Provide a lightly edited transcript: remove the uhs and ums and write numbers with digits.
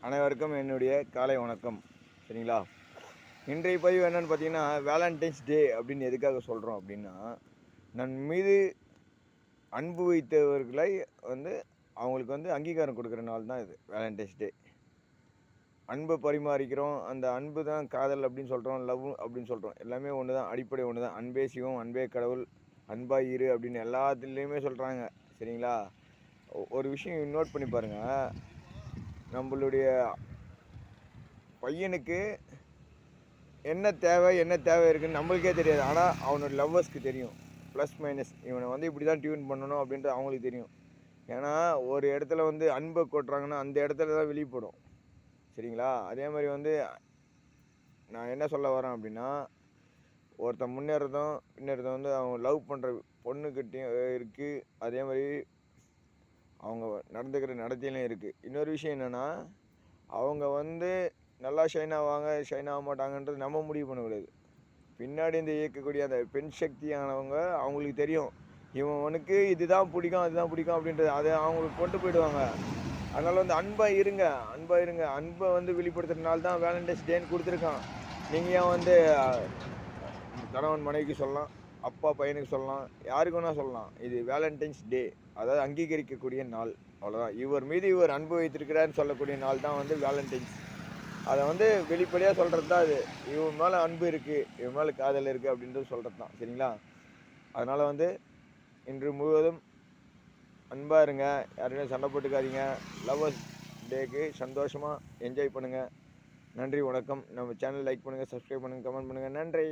அனைவருக்கும் என்னுடைய காலை வணக்கம். சரிங்களா? இன்றைய பதிவு என்னென்னு பார்த்தீங்கன்னா, வேலண்டைன்ஸ் டே அப்படின்னு எதுக்காக சொல்கிறோம் அப்படின்னா, நன் மீது அன்பு வைத்தவர்களை அவங்களுக்கு அங்கீகாரம் கொடுக்குற நாள் தான் இது வேலண்டைன்ஸ் டே. அன்பை பரிமாறிக்கிறோம். அந்த அன்பு தான் காதல் அப்படின்னு சொல்கிறோம், லவ் அப்படின்னு சொல்கிறோம். எல்லாமே ஒன்று தான், அடிப்படை ஒன்று தான். அன்பே சிவம், அன்பே கடவுள், அன்பாக இரு அப்படின்னு எல்லாத்துலேயுமே சொல்கிறாங்க. சரிங்களா? ஒரு விஷயம் நோட் பண்ணி பாருங்கள். நம்மளுடைய பையனுக்கு என்ன தேவை இருக்குன்னு நம்மளுக்கே தெரியாது. ஆனால் அவனோட லவ்வர்ஸ்க்கு தெரியும். ப்ளஸ் மைனஸ் இவனை இப்படி தான் டியூன் பண்ணணும் அப்படின்ட்டு அவங்களுக்கு தெரியும். ஏன்னா ஒரு இடத்துல அன்பை கொட்டுறாங்கன்னா அந்த இடத்துல தான் வெளிப்படும். சரிங்களா? அதே மாதிரி நான் என்ன சொல்ல வரேன் அப்படின்னா, ஒருத்தன் முன்னேறதும் பின்னேறதும் அவன் லவ் பண்ணுற பொண்ணுக்கிட்டையும் இருக்குது. அதே மாதிரி அவங்க நடந்துக்கிற நடத்தையிலையும் இருக்குது. இன்னொரு விஷயம் என்னென்னா, அவங்க நல்லா ஷைன் ஆவாங்க, ஷைன் ஆக மாட்டாங்கன்றது நம்ம முடிவு பண்ணக்கூடாது. பின்னாடி இயக்கக்கூடிய அந்த பெண் சக்தியானவங்க அவங்களுக்கு தெரியும். இவனுக்கு இதுதான் பிடிக்கும், அதுதான் பிடிக்கும் அப்படின்றது அதை அவங்களுக்கு கொண்டு போயிடுவாங்க. அதனால் அன்பாக இருங்க. அன்பை வெளிப்படுத்துறதுனால தான் வேலண்டைன்ஸ் டேன்னு கொடுத்துருக்கான். நீங்கள் ஏன் கணவன் மனைவிக்கு சொல்லலாம், அப்பா பையனுக்கு சொல்லலாம், யாருக்கு வேணால் சொல்லலாம். இது வேலண்டைன்ஸ் டே, அதாவது அங்கீகரிக்கக்கூடிய நாள். அவ்வளோதான். இவர் மீது இவர் அன்பு வைத்திருக்கிறான்னு சொல்லக்கூடிய நாள் தான் வேலண்டைன்ஸ். அதை வெளிப்படையாக சொல்கிறது தான் அது. இவன் மேலே அன்பு இருக்குது, இவன் மேலே காதல் இருக்குது அப்படின்றது சொல்கிறது தான். சரிங்களா? அதனால் இன்று முழுவதும் அன்பாக இருங்க. யாருமே சண்டை போட்டுக்காதீங்க. லவ்வர்ஸ் டேக்கு சந்தோஷமாக என்ஜாய் பண்ணுங்கள். நன்றி, வணக்கம். நம்ம சேனல் லைக் பண்ணுங்கள், சப்ஸ்கிரைப் பண்ணுங்கள், கமெண்ட் பண்ணுங்கள். நன்றி.